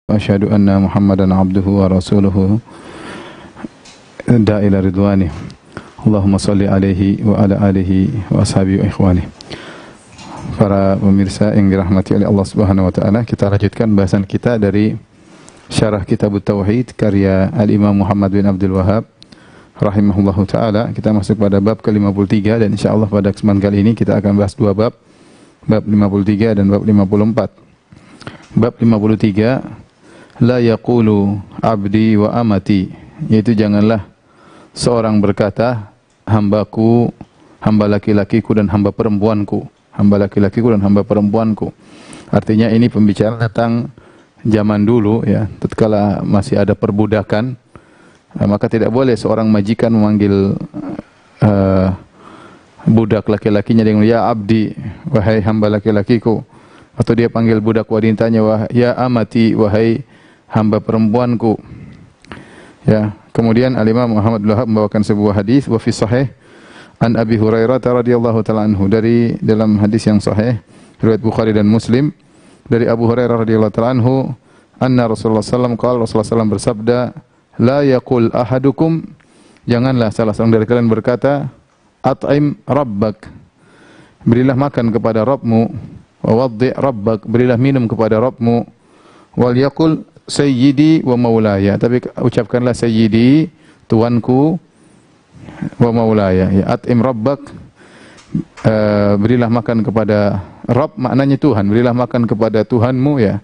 Asyhadu anna Muhammadan abduhu wa rasuluhu da'ila ridwani. Allahumma salli alaihi wa ala alihi wa ashabihi wa ikhwani. Para pemirsa yang dirahmati oleh Allah Subhanahu wa taala, kita lanjutkan bahasan kita dari Syarah Kitabut Tauhid karya Al-Imam Muhammad bin Abdul Wahhab rahimahullahu taala. Kita masuk pada bab ke-53 dan insyaallah pada kesempatan kali ini kita akan bahas dua bab, bab 53 dan bab 54. Bab 53, la yaqulu abdi wa amati, yaitu janganlah seorang berkata hambaku, hamba laki-lakiku dan hamba perempuanku, hamba laki-lakiku dan hamba perempuanku. Artinya ini pembicaraan tentang zaman dulu ya, tatkala masih ada perbudakan, maka tidak boleh seorang majikan memanggil budak laki-lakinya dengan ya abdi, wahai hamba laki-lakiku, atau dia panggil budak wanitanya wahai ya amati, wahai hamba perempuanku. Ya, kemudian Al-Imam Muhammad bin Wahhab membawakan sebuah hadis wa fi sahih an Abi Hurairah radhiyallahu taala anhu, dari dalam hadis yang sahih riwayat Bukhari dan Muslim dari Abu Hurairah radhiyallahu taala anhu, anna Rasulullah sallallahu alaihi wasallam qala, Rasulullah sallallahu bersabda, la yaqul ahadukum, janganlah salah seorang dari kalian berkata at'im rabbak, berilah makan kepada Rabbmu, wa waddi' rabbak, berilah minum kepada Rabbmu, wal yaqul sayyidi wa maulaya, tapi ucapkanlah sayyidi, tuanku, wa maulaya. Ya, at'im rabbak, berilah makan kepada Rabb, maknanya Tuhan, berilah makan kepada Tuhanmu ya.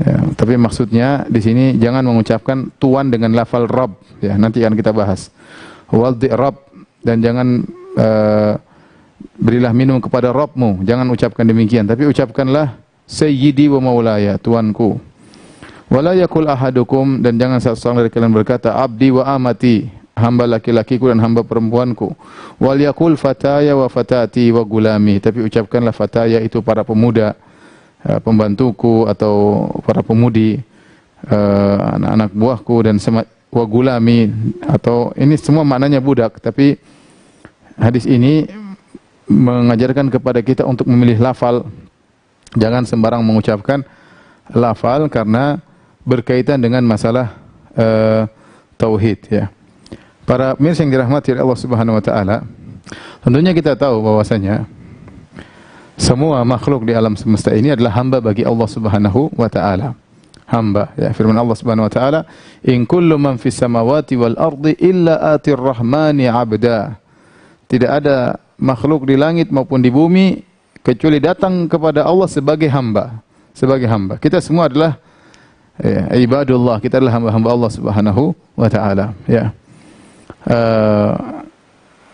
Ya, tapi maksudnya di sini jangan mengucapkan tuan dengan lafal Rabb ya, nanti akan kita bahas. Waddi' Rabb, dan jangan berilah minum kepada Rabbmu, jangan ucapkan demikian, tapi ucapkanlah sayyidi wa maulaya, tuanku. Wala yakul ahadukum, dan jangan seorang dari kalian berkata abdi wa amati, hamba laki-lakiku dan hamba perempuanku. Wal yakul fataya wa fatati wa gulami, tapi ucapkanlah fataya itu para pemuda, pembantuku atau para pemudi, anak-anak buahku, dan wa gulami, atau ini semua maknanya budak, tapi hadis ini mengajarkan kepada kita untuk memilih lafal. Jangan sembarang mengucapkan lafal karena berkaitan dengan masalah tauhid ya. Para pemirsa yang dirahmati oleh Allah Subhanahu wa taala, tentunya kita tahu bahwasanya semua makhluk di alam semesta ini adalah hamba bagi Allah Subhanahu wa taala. Hamba ya, firman Allah Subhanahu wa taala, in kullu man fis samawati wal ardi illa atir rahmani abda. Tidak ada makhluk di langit maupun di bumi kecuali datang kepada Allah sebagai hamba. Sebagai hamba. Kita semua adalah ya, ibadullah, kita adalah hamba-hamba Allah Subhanahu wa taala ya.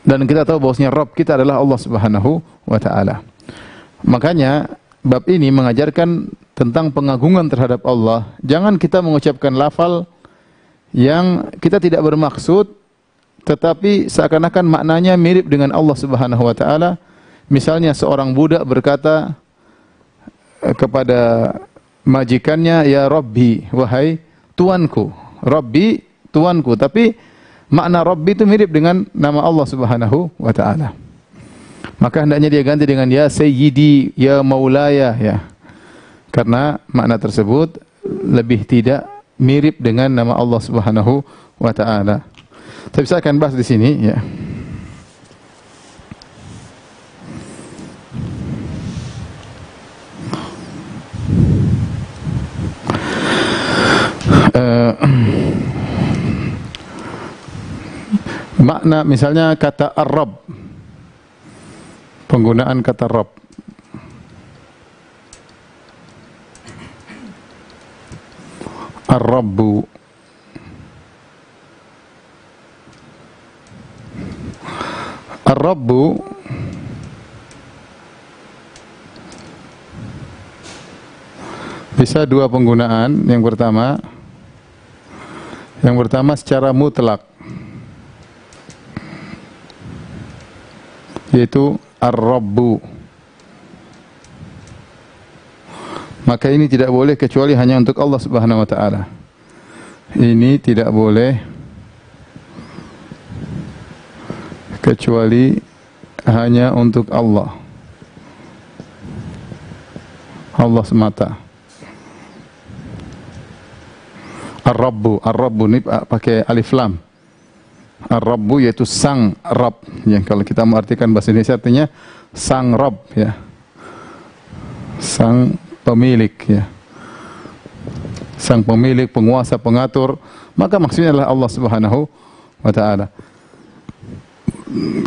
Dan kita tahu bahwasanya Rabb kita adalah Allah Subhanahu wa taala. Makanya bab ini mengajarkan tentang pengagungan terhadap Allah. Jangan kita mengucapkan lafal yang kita tidak bermaksud tetapi seakan-akan maknanya mirip dengan Allah Subhanahu wa taala. Misalnya seorang budak berkata kepada majikannya ya Rabbi, wahai tuanku. Rabbi, tuanku, tapi makna Rabbi itu mirip dengan nama Allah Subhanahu wa taala. Maka hendaknya dia ganti dengan ya Sayyidi, ya Maulaya ya. Karena makna tersebut lebih tidak mirip dengan nama Allah Subhanahu wa taala. Tapi saya akan bahas di sini ya. Makna misalnya kata Ar-Rabb, penggunaan kata Rabb. Ar-Rabbu, Ar-Rabbu bisa dua penggunaan. Yang pertama secara mutlak, yaitu Ar-Rabbu. Maka ini tidak boleh kecuali hanya untuk Allah Subhanahu wa taala. Ini tidak boleh kecuali hanya untuk Allah. Allah semata. Ar-Rabbu, Ar-Rabbu ini pakai alif lam. Ar-Rabbu yaitu sang Rabb. Yang kalau kita mengartikan bahasa Indonesia artinya sang Rabb, ya. Sang pemilik, ya. Sang pemilik, penguasa, pengatur. Maka maksudnya adalah Allah Subhanahu wa taala.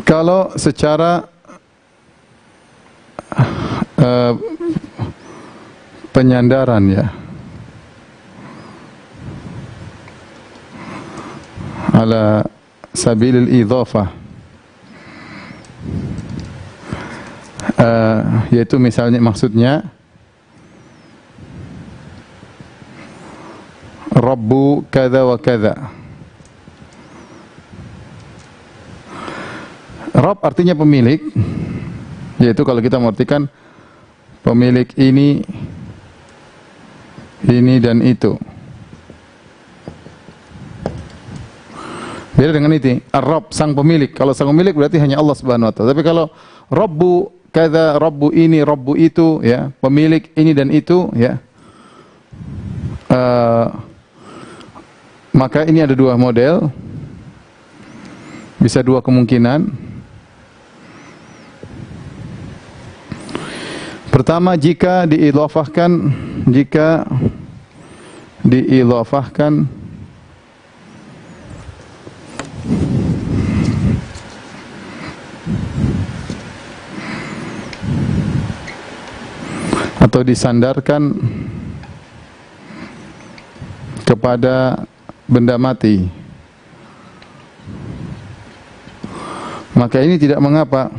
Kalau secara penyandaran, ya, ala sabilil idhafah, yaitu misalnya maksudnya Rabbu kada wa kada. Rabb artinya pemilik, yaitu kalau kita mengartikan pemilik ini dan itu. Beda dengan itu, Ar-Rabb, sang pemilik. Kalau sang pemilik berarti hanya Allah Subhanahu wa taala. Tapi kalau Rabbu kada, Rabbu ini, Rabbu itu, ya, pemilik ini dan itu, ya. Maka ini ada dua model, bisa dua kemungkinan. Pertama, jika diidhafahkan atau disandarkan kepada benda mati, maka ini tidak mengapa.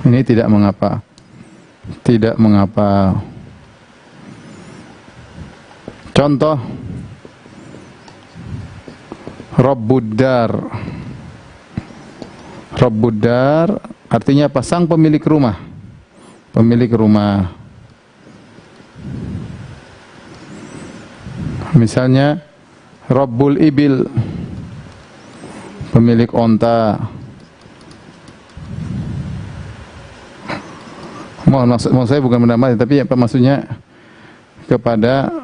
Ini tidak mengapa. Tidak mengapa. Contoh, Rabbud Dar. Rabbud Dar artinya apa? Sang pemilik rumah. Pemilik rumah. Misalnya Rabbul Ibil, pemilik onta. Maksud saya bukan benda mati, tapi apa maksudnya kepada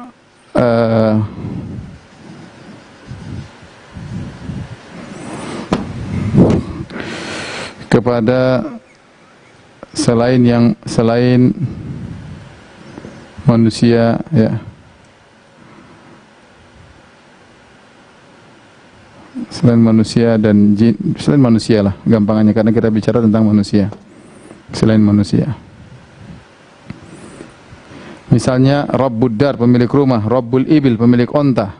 selain manusia, ya. Selain manusia dan jin, selain manusia lah gampangannya, karena kita bicara tentang manusia. Selain manusia. Misalnya Rabbud Dar, pemilik rumah, Rabbul Ibil, pemilik onta.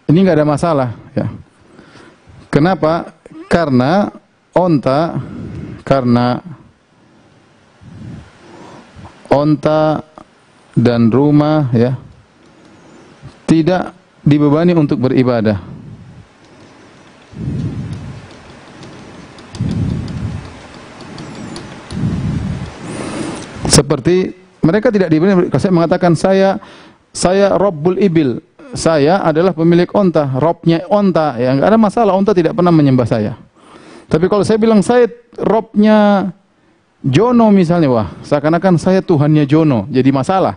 Ini enggak ada masalah, ya. Kenapa? Karena onta dan rumah, ya, tidak dibebani untuk beribadah. Seperti mereka tidak dibebani. Saya mengatakan saya Rabbul Ibil, saya adalah pemilik onta, Robnya onta, ya, enggak ada masalah. Onta tidak pernah menyembah saya. Tapi kalau saya bilang saya Robnya Jono misalnya, wah, seakan-akan saya Tuhannya Jono, jadi masalah.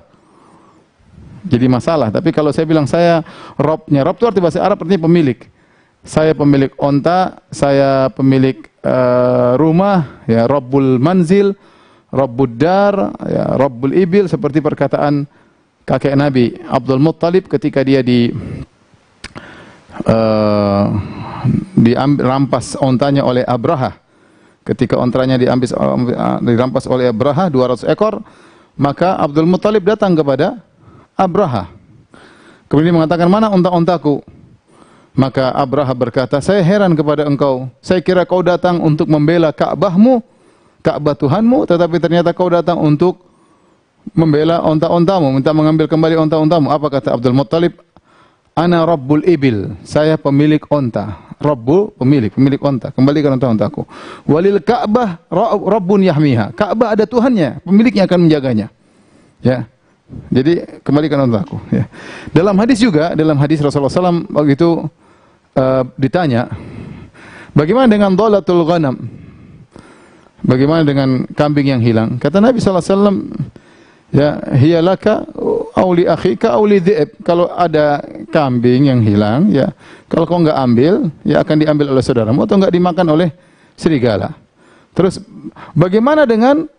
Jadi masalah. Tapi kalau saya bilang saya Robnya, Rob itu arti bahasa Arab artinya pemilik. Saya pemilik onta, saya pemilik rumah, ya, Rabbul Manzil, Rabbud Dar, ya, Rabbul Ibil, seperti perkataan kakek Nabi Abdul Muttalib ketika dia dirampas ontanya oleh Abraha. Ketika ontanya dirampas oleh Abraha 200 ekor, maka Abdul Muttalib datang kepada Abraha. Kemudian mengatakan, "Mana onta-ontaku?" Maka Abraha berkata, "Saya heran kepada engkau. Saya kira kau datang untuk membela Ka'bahmu, Ka'bah Tuhanmu, tetapi ternyata kau datang untuk membela onta-ontamu, minta mengambil kembali onta-ontamu." Apa kata Abdul Muttalib? "Ana Rabbul Ibil." Saya pemilik onta. Rabbu, pemilik onta. Kembalikan onta-ontaku. "Walil Ka'bah Rabbun yahmiha." Ka'bah ada Tuhannya, pemiliknya akan menjaganya. Ya. Jadi kembalikan ontaku. Ya. Dalam hadis juga, dalam hadis Rasulullah SAW waktu itu ditanya, bagaimana dengan dhalatul ghanam? Bagaimana dengan kambing yang hilang? Kata Nabi SAW, ya, hiya laka aw li akhika aw li dhi'b. Kalau ada kambing yang hilang, ya kalau kau nggak ambil, ya akan diambil oleh saudaramu atau nggak dimakan oleh serigala. Terus bagaimana dengan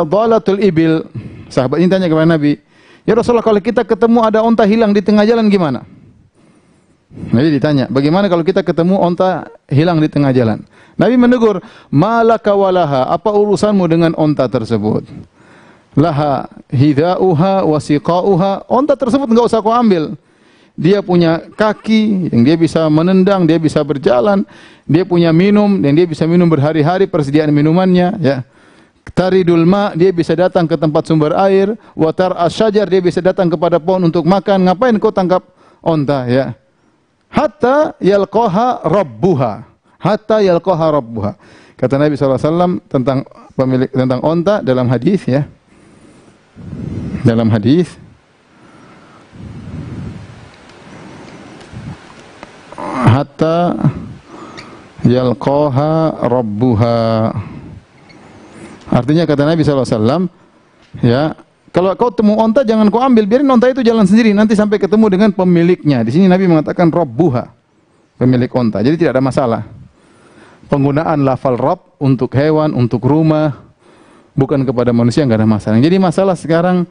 dhalatul ibil? Sahabat ini tanya kepada Nabi, ya Rasulullah, kalau kita ketemu ada onta hilang di tengah jalan gimana? Nabi ditanya, bagaimana kalau kita ketemu onta hilang di tengah jalan? Nabi menegur, malaka walaha, apa urusanmu dengan onta tersebut? Laha hidha'uha wa siqa'uha, onta tersebut enggak usah kau ambil. Dia punya kaki yang dia bisa menendang, dia bisa berjalan, dia punya minum dan dia bisa minum berhari-hari persediaan minumannya, ya. Taridul ma, dia bisa datang ke tempat sumber air, wa tar'as syajar, dia bisa datang kepada pohon untuk makan. Ngapain kau tangkap onta, ya? Hatta yalqaha rabbuha. Hatta yalqaha rabbuha. Kata Nabi SAW tentang onta dalam hadis, ya. Dalam hadis, hatta yalqaha rabbuha. Artinya kata Nabi SAW, ya, kalau kau temu onta jangan kau ambil, biarin onta itu jalan sendiri nanti sampai ketemu dengan pemiliknya. Di sini Nabi mengatakan rabbuha, pemilik onta. Jadi tidak ada masalah. Penggunaan lafal rabb untuk hewan, untuk rumah, bukan kepada manusia, enggak ada masalah. Jadi masalah sekarang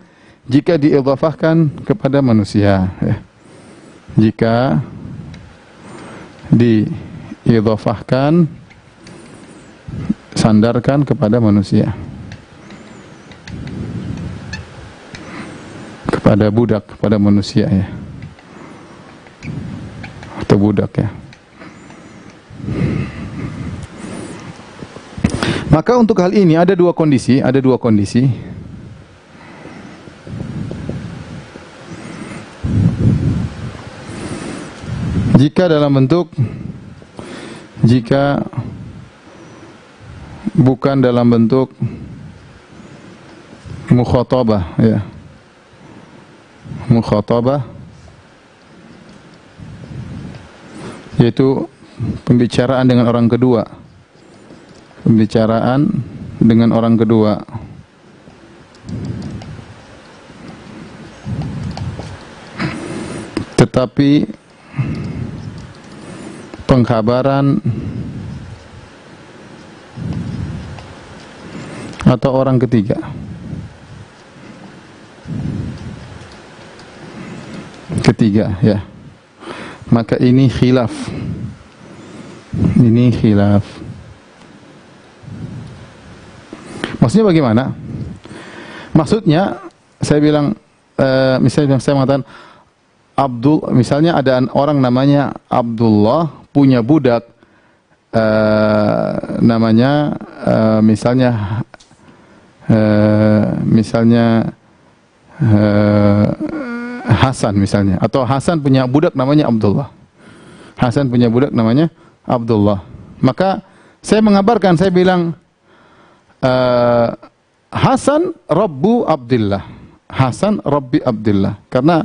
jika diidhafahkan kepada manusia, ya. Jika diidhafahkan, sandarkan kepada manusia, kepada budak, kepada manusia, ya, atau budak, ya. Maka untuk hal ini ada dua kondisi, jika bukan dalam bentuk mukhatabah, ya. Mukhatabah yaitu pembicaraan dengan orang kedua. Pembicaraan dengan orang kedua. Tetapi pengkhabaran atau orang ketiga. Ketiga, ya. Maka ini khilaf. Ini khilaf. Maksudnya bagaimana? Maksudnya saya bilang, misalnya saya mengatakan misalnya ada orang namanya Abdullah punya budak namanya misalnya Hasan misalnya, atau Hasan punya budak namanya Abdullah. Hasan punya budak namanya Abdullah. Maka saya mengabarkan, saya bilang Hasan Rabbu Abdullah. Hasan Rabbi Abdullah. Karena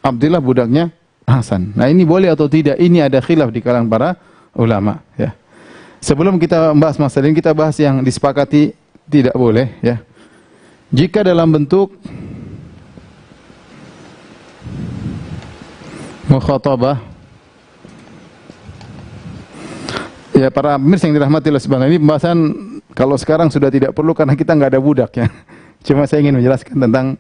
Abdullah budaknya Hasan. Nah, ini boleh atau tidak? Ini ada khilaf di kalangan para ulama, ya. Sebelum kita membahas masalah ini, kita bahas yang disepakati tidak boleh, ya. Jika dalam bentuk mukhatabah, ya, para pemirsa yang dirahmati Allah Subhanahu wa taala, ini pembahasan kalau sekarang sudah tidak perlu karena kita nggak ada budak, ya. Cuma saya ingin menjelaskan tentang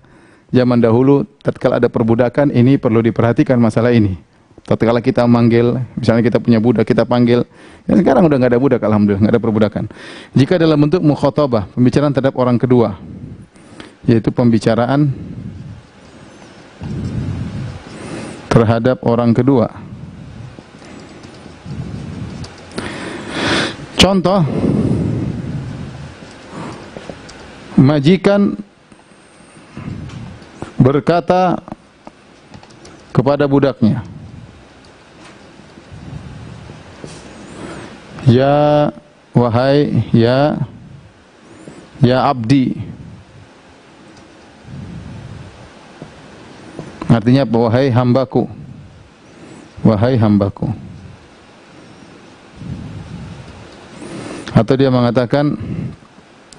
zaman dahulu, tatkala ada perbudakan, ini perlu diperhatikan masalah ini. Tatkala kita manggil, misalnya kita punya budak, kita panggil. Ya, sekarang udah nggak ada budak, alhamdulillah, nggak ada perbudakan. Jika dalam bentuk mukhatabah, pembicaraan terhadap orang kedua, yaitu pembicaraan terhadap orang kedua. Contoh, majikan berkata kepada budaknya, ya wahai ya abdi. Artinya apa? Wahai hambaku. Wahai hambaku. Atau dia mengatakan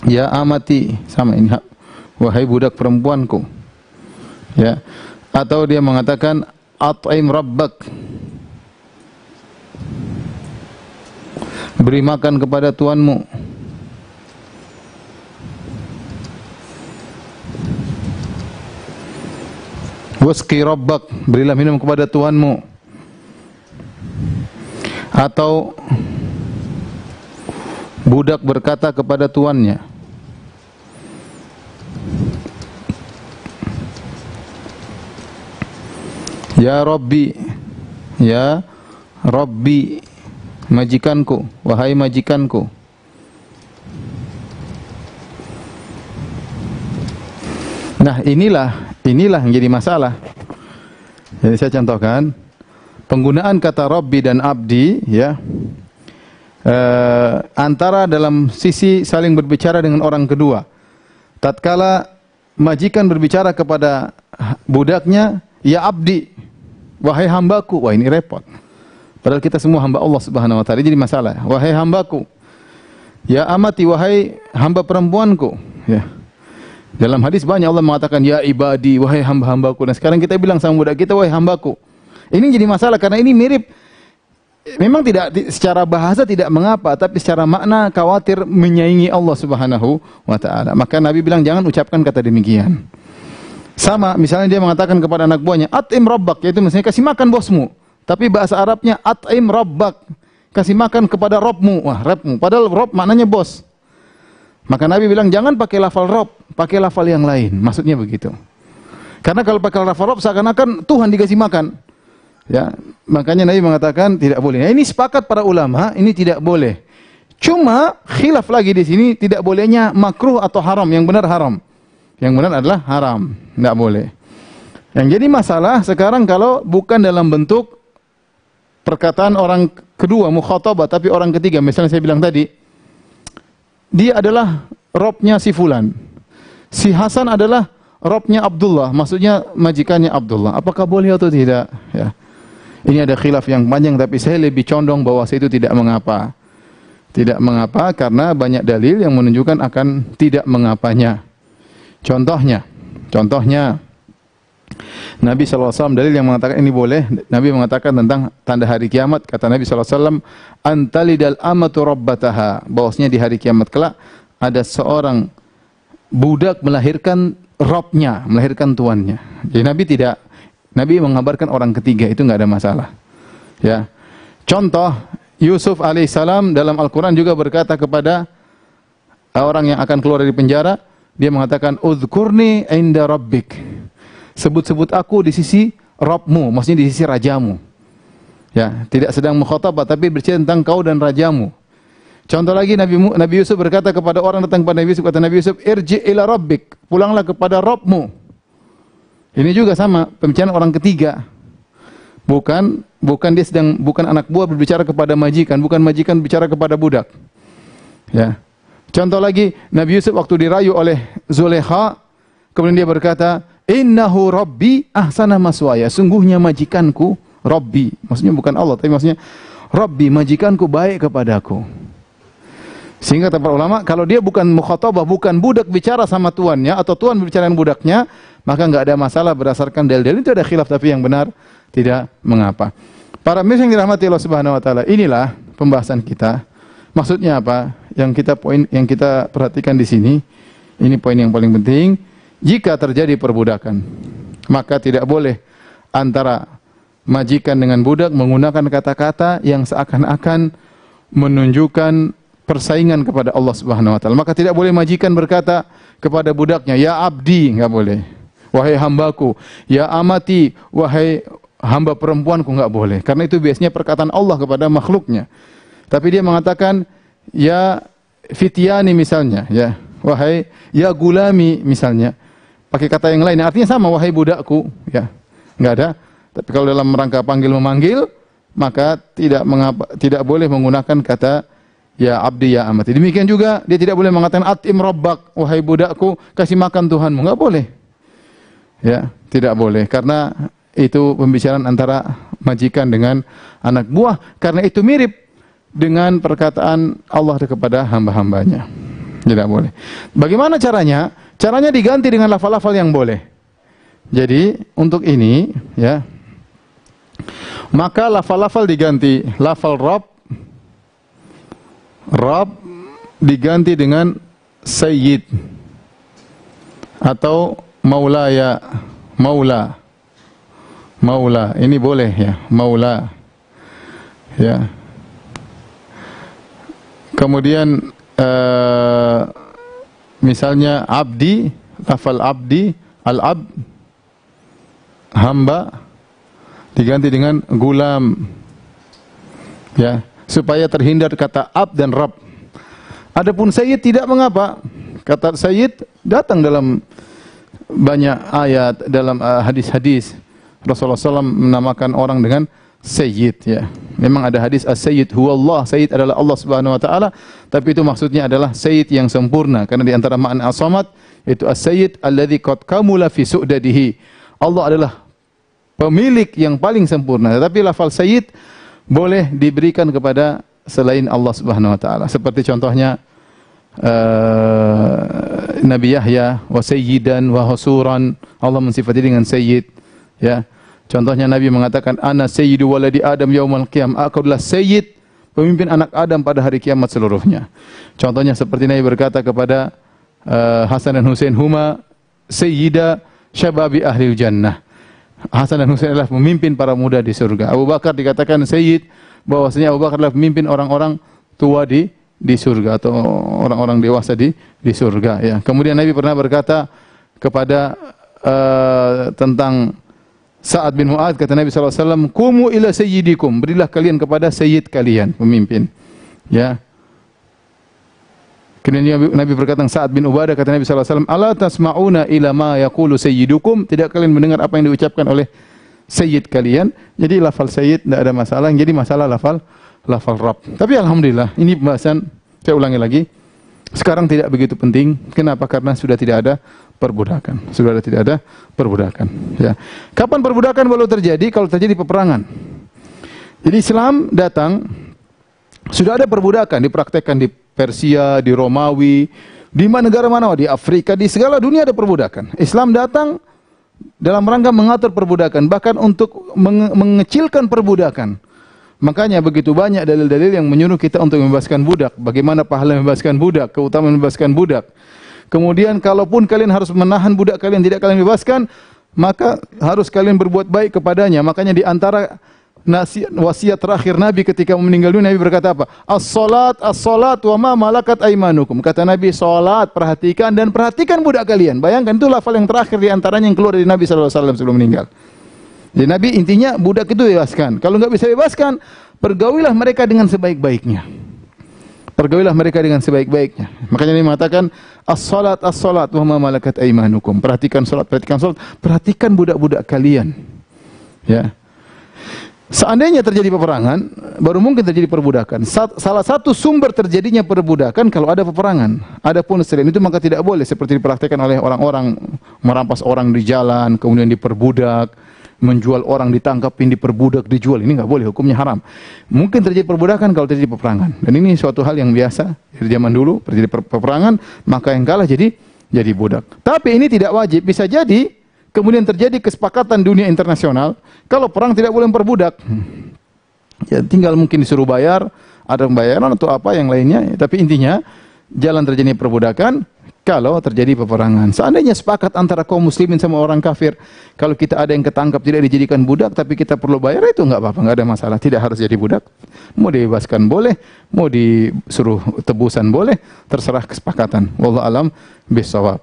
ya amati, sama ini, wahai budak perempuanku. Ya. Atau dia mengatakan at'im rabbak. Beri makan kepada Tuhanmu. Wasqi rabbak, berilah minum kepada Tuhanmu. Atau budak berkata kepada tuannya, Ya Rabbi, ya Rabbi, majikanku, wahai majikanku. Nah, inilah yang jadi masalah. Jadi saya contohkan penggunaan kata Rabbi dan Abdi, ya, antara dalam sisi saling berbicara dengan orang kedua. Tatkala majikan berbicara kepada budaknya, ya Abdi, wahai hambaku, wah ini repot. Padahal kita semua hamba Allah Subhanahu wa taala, jadi masalah. Wahai hambaku, ya amati, wahai hamba perempuanku, ya. Dalam hadis banyak Allah mengatakan ya ibadi, wahai hamba-hambaku. Dan sekarang kita bilang sama budak kita, wahai hambaku. Ini jadi masalah karena ini mirip. Memang tidak secara bahasa tidak mengapa, tapi secara makna khawatir menyaingi Allah Subhanahu wa taala. Maka Nabi bilang jangan ucapkan kata demikian. Sama misalnya dia mengatakan kepada anak buahnya, at'im rabbak, yaitu maksudnya kasih makan bosmu. Tapi bahasa Arabnya at'im rabbak, kasih makan kepada Rabbmu. Wah, Rabbmu. Padahal Rabb maknanya bos. Maka Nabi bilang jangan pakai lafal Rabb, pakai lafal yang lain. Maksudnya begitu. Karena kalau pakai lafal Rabb seakan-akan Tuhan dikasih makan. Ya, makanya Nabi mengatakan tidak boleh. Nah, ini sepakat para ulama, ini tidak boleh. Cuma khilaf lagi di sini, tidak bolehnya makruh atau haram. Yang benar haram. Yang benar adalah haram, tidak boleh. Yang jadi masalah sekarang kalau bukan dalam bentuk perkataan orang kedua mukhatabah, tapi orang ketiga. Misalnya saya bilang tadi, dia adalah Robnya si Fulan. Si Hasan adalah Robnya Abdullah, maksudnya majikannya Abdullah. Apakah boleh atau tidak? Ya. Ini ada khilaf yang panjang, tapi saya lebih condong bahwa itu tidak mengapa. Tidak mengapa karena banyak dalil yang menunjukkan akan tidak mengapanya. Contohnya, Nabi SAW dalil yang mengatakan ini boleh. Nabi mengatakan tentang tanda hari kiamat. Kata Nabi SAW, antalidal amatu rabbataha. Bahwasanya di hari kiamat kelak ada seorang budak melahirkan Robnya, melahirkan tuannya. Jadi Nabi mengabarkan orang ketiga, itu enggak ada masalah. Ya. Contoh, Yusuf alaihissalam dalam Al-Quran juga berkata kepada orang yang akan keluar dari penjara, dia mengatakan, udhkurni inda rabbik. Sebut-sebut aku di sisi Rabbmu, maksudnya di sisi rajamu. Ya, tidak sedang mukhatabah, tapi bercerita tentang kau dan rajamu. Contoh lagi, Nabi Yusuf berkata kepada orang datang kepada Nabi Yusuf, kata Nabi Yusuf, irji ila rabbik, pulanglah kepada Rabbmu. Ini juga sama, pembicaraan orang ketiga. Bukan anak buah berbicara kepada majikan, bukan majikan berbicara kepada budak. Ya. Contoh lagi, Nabi Yusuf waktu dirayu oleh Zulekha, kemudian dia berkata, innahu rabbi ahsana maswaya, sungguhnya majikanku, Rabbi, maksudnya bukan Allah, tapi maksudnya Rabbi, majikanku baik kepadaku. Sehingga kata para ulama, kalau dia bukan mukhatabah, bukan budak bicara sama tuannya, atau tuan berbicara dengan budaknya, maka enggak ada masalah berdasarkan dalil-dalil. Itu ada khilaf, tapi yang benar tidak mengapa. Para mirsa yang dirahmati Allah Subhanahu wa taala, inilah pembahasan kita. Maksudnya apa? Poin yang kita perhatikan di sini, ini poin yang paling penting. Jika terjadi perbudakan, maka tidak boleh antara majikan dengan budak menggunakan kata-kata yang seakan-akan menunjukkan persaingan kepada Allah Subhanahu wa taala. Maka tidak boleh majikan berkata kepada budaknya, ya abdi, enggak boleh. Wahai hambaku, ya amati, wahai hamba perempuanku, enggak boleh. Karena itu biasanya perkataan Allah kepada makhluknya. Tapi dia mengatakan, ya fityani misalnya, ya wahai ya gulami misalnya. Pakai kata yang lain, artinya sama, wahai budakku, ya. Enggak ada. Tapi kalau dalam rangka panggil memanggil, maka tidak boleh menggunakan kata ya abdi, ya amati. Demikian juga dia tidak boleh mengatakan at'im rabbak, wahai budakku, kasih makan Tuhanmu. Enggak boleh. Ya, tidak boleh karena itu pembicaraan antara majikan dengan anak buah, karena itu mirip dengan perkataan Allah kepada hamba-hambanya. Tidak boleh. Bagaimana caranya? Caranya diganti dengan lafal-lafal yang boleh. Jadi untuk ini, ya, Maka lafal-lafal diganti. Lafal Rabb diganti dengan Sayyid atau Maulaya, Maula. Maula, ini boleh ya, Maula. Ya. Kemudian misalnya abdi, lafal abdi, al-abd, hamba, diganti dengan gulam. Ya, supaya terhindar kata abd dan rabb. Adapun sayyid tidak mengapa. Kata sayyid datang dalam banyak ayat, dalam hadis-hadis. Rasulullah SAW menamakan orang dengan sayyid, ya. Memang ada hadis as-sayyid huwa Allah, sayyid adalah Allah Subhanahu wa taala, tapi itu maksudnya adalah sayyid yang sempurna, karena di antara makna as-samad itu as-sayyid alladzi qad kamula fi su'dadihi. Allah adalah pemilik yang paling sempurna. Tetapi lafal sayyid boleh diberikan kepada selain Allah Subhanahu wa taala. Seperti contohnya Nabi Yahya wa sayyidan wa hasuran, Allah mensifati dengan sayyid, ya. Contohnya Nabi mengatakan ana sayyidu waladi Adam yaumal qiyam, aku adalah sayyid pemimpin anak Adam pada hari kiamat seluruhnya. Contohnya seperti Nabi berkata kepada Hasan dan Husain, huma sayyida syababi ahli jannah. Hasan dan Husain adalah pemimpin para muda di surga. Abu Bakar dikatakan sayyid, bahwasanya Abu Bakar adalah pemimpin orang-orang tua di surga atau orang-orang dewasa di surga, ya. Kemudian Nabi pernah berkata kepada tentang Sa'ad bin Mu'adz, kata Nabi SAW, kumu ila sayyidikum, berilah kalian kepada sayyid kalian, pemimpin, ya. Kemudian Nabi berkata Sa'ad bin Ubadah, kata Nabi SAW, ala tasma'una ila ma yaqulu sayyidukum, tidak kalian mendengar apa yang diucapkan oleh sayyid kalian. Jadi lafal sayyid tidak ada masalah, jadi masalah lafal Rabb. Tapi alhamdulillah, ini pembahasan, saya ulangi lagi, sekarang tidak begitu penting. Kenapa? Karena sudah tidak ada perbudakan. Sudah tidak ada perbudakan, ya. Kapan perbudakan baru terjadi? Kalau terjadi peperangan. Jadi Islam datang, sudah ada perbudakan dipraktekkan di Persia, di Romawi, di mana negara mana, di Afrika, di segala dunia ada perbudakan. Islam datang dalam rangka mengatur perbudakan, bahkan untuk mengecilkan perbudakan. Makanya begitu banyak dalil-dalil yang menyuruh kita untuk membebaskan budak. Bagaimana pahala membebaskan budak, keutamaan membebaskan budak. Kemudian kalaupun kalian harus menahan budak kalian, tidak kalian bebaskan, maka harus kalian berbuat baik kepadanya. Makanya di antara wasiat terakhir Nabi ketika meninggal dunia, Nabi berkata apa? As-salat, as-salat wa ma malakat aimanukum. Kata Nabi, salat, perhatikan dan perhatikan budak kalian. Bayangkan, itu lafal yang terakhir di antaranya yang keluar dari Nabi SAW sebelum meninggal. Jadi Nabi intinya budak itu bebaskan. Kalau enggak bisa bebaskan, pergaulilah mereka dengan sebaik-baiknya. Pergaulilah mereka dengan sebaik-baiknya. Makanya Nabi mengatakan as-salat as-salat wa ma malakat aimanukum. Perhatikan salat, perhatikan salat, perhatikan budak-budak kalian. Ya. Seandainya terjadi peperangan, baru mungkin terjadi perbudakan. Salah satu sumber terjadinya perbudakan kalau ada peperangan. Adapun selain itu maka tidak boleh, seperti dipraktikkan oleh orang-orang merampas orang di jalan, kemudian diperbudak, menjual orang, ditangkapin, diperbudak, dijual. Ini enggak boleh, hukumnya haram. Mungkin terjadi perbudakan kalau terjadi peperangan. Dan ini suatu hal yang biasa dari zaman dulu, terjadi peperangan, maka yang kalah jadi budak. Tapi ini tidak wajib, bisa jadi kemudian terjadi kesepakatan dunia internasional, kalau perang tidak boleh memperbudak. Ya, tinggal mungkin disuruh bayar, ada pembayaran atau apa yang lainnya. Tapi intinya, jalan terjadi perbudakan kalau terjadi peperangan. Seandainya sepakat antara kaum muslimin sama orang kafir, kalau kita ada yang ketangkap tidak dijadikan budak, tapi kita perlu bayar, itu enggak apa-apa, enggak ada masalah. Tidak harus jadi budak. Mau dibebaskan boleh, mau disuruh tebusan boleh, terserah kesepakatan. Wallahu alam bisawab.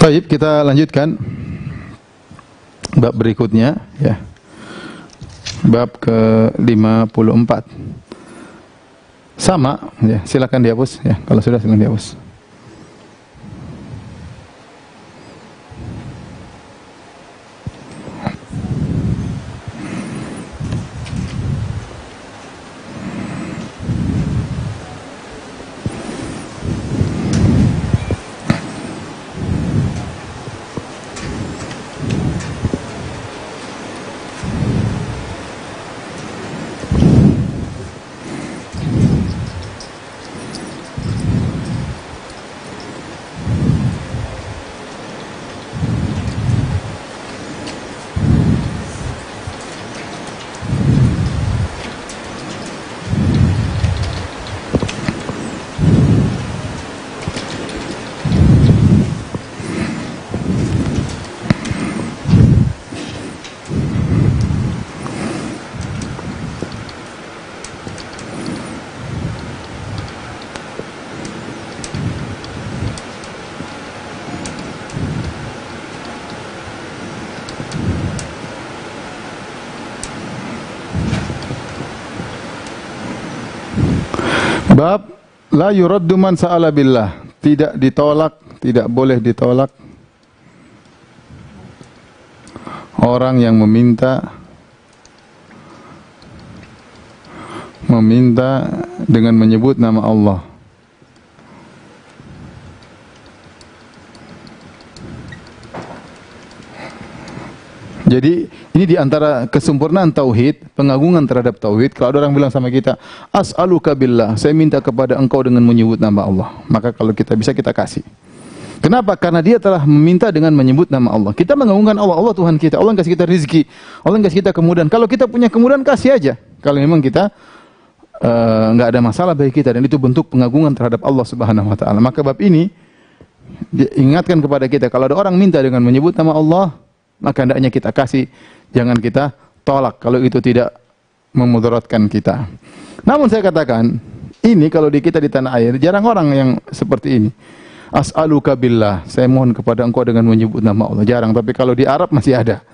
Baik, kita lanjutkan bab berikutnya, ya. Bab ke-54. Sama, ya, silakan dihapus, ya. Kalau sudah silakan dihapus. Bab la yuraddu man sa'ala billah, tidak ditolak, tidak boleh ditolak orang yang meminta dengan menyebut nama Allah. Jadi ini diantara kesempurnaan tauhid, pengagungan terhadap tauhid. Kalau ada orang bilang sama kita, as'aluka billah, saya minta kepada engkau dengan menyebut nama Allah, maka kalau kita bisa, kita kasih. Kenapa? Karena dia telah meminta dengan menyebut nama Allah. Kita mengagungkan Allah, Allah Tuhan kita, Allah yang kasih kita rezeki, Allah yang kasih kita kemudahan. Kalau kita punya kemudahan, kasih aja. Kalau memang kita nggak ada masalah bagi kita, dan itu bentuk pengagungan terhadap Allah Subhanahu wa taala. Maka bab ini diingatkan kepada kita, kalau ada orang minta dengan menyebut nama Allah, maka hendaknya kita kasih, jangan kita tolak kalau itu tidak memudaratkan kita. Namun saya katakan, ini kalau di kita di tanah air, jarang orang yang seperti ini. As'aluka billah, saya mohon kepada engkau dengan menyebut nama Allah. Jarang, tapi kalau di Arab masih ada.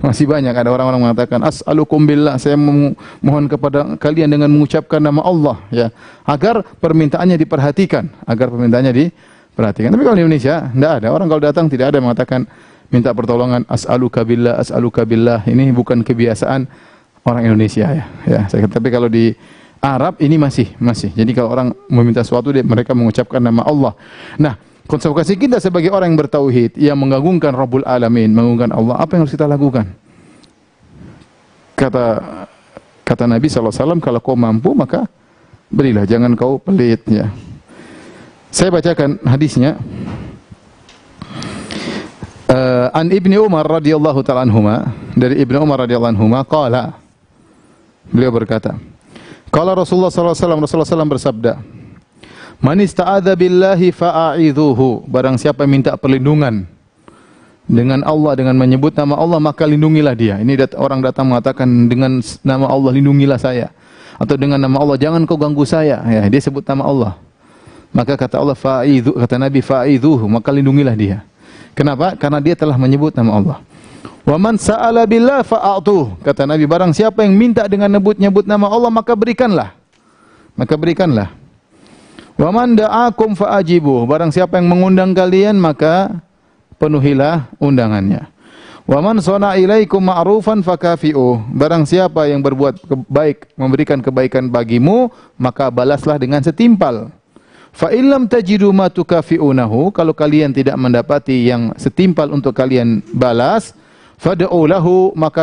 Masih banyak ada orang-orang mengatakan as'alukum billah, saya mohon kepada kalian dengan mengucapkan nama Allah, ya, agar permintaannya diperhatikan, Tapi kalau di Indonesia tidak ada. Orang kalau datang tidak ada mengatakan minta pertolongan as'aluka billah, as'aluka billah. Ini bukan kebiasaan orang Indonesia, ya. Tapi kalau di Arab ini masih. Jadi kalau orang meminta sesuatu, mereka mengucapkan nama Allah. Nah, konsekuensi kita sebagai orang yang bertauhid, yang mengagungkan Rabbul Alamin, mengagungkan Allah, apa yang harus kita lakukan? Kata Nabi SAW, kalau kau mampu maka berilah, jangan kau pelit, ya. Saya bacakan hadisnya. An Ibni Umar radhiyallahu ta'ala anhuma, dari Ibnu Umar radhiyallahu anhuma qala, beliau berkata, qala Rasulullah sallallahu alaihi wasallam, Rasulullah SAW bersabda, man ista'adza billahi fa'a'idhuhu, barang siapa minta perlindungan dengan Allah, dengan menyebut nama Allah, maka lindungilah dia. Ini orang datang mengatakan dengan nama Allah lindungilah saya, atau dengan nama Allah jangan kau ganggu saya, ya, dia sebut nama Allah. Maka kata Allah kata Nabi fa'idhuhu, maka lindungilah dia. Kenapa? Karena dia telah menyebut nama Allah. Wa man sa'ala billah fa'atuh, kata Nabi, barang siapa yang minta dengan nyebut nama Allah, maka berikanlah. Wa man da'akum fa'ajibuh, barang siapa yang mengundang kalian, maka penuhilah undangannya. Wa man sana'a ilaikum ma'rufan fakafi'uh, barang siapa yang berbuat baik, memberikan kebaikan bagimu, maka balaslah dengan setimpal. Fa illam tajidu ma tukafi'unahu, kalau kalian tidak mendapati yang setimpal untuk kalian balas, fad'u lahu, maka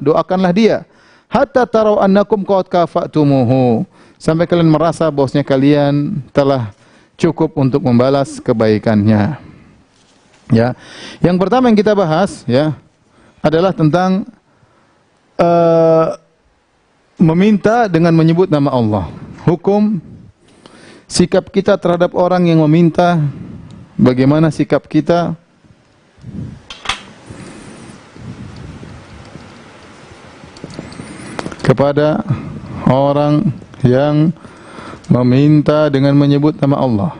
doakanlah dia, hatta tarau annakum qad kafatumuhu, sampai kalian merasa bahwasanya kalian telah cukup untuk membalas kebaikannya. Ya. Yang pertama yang kita bahas, ya, adalah tentang meminta dengan menyebut nama Allah. Hukum sikap kita terhadap orang yang meminta, bagaimana sikap kita kepada orang yang meminta dengan menyebut nama Allah.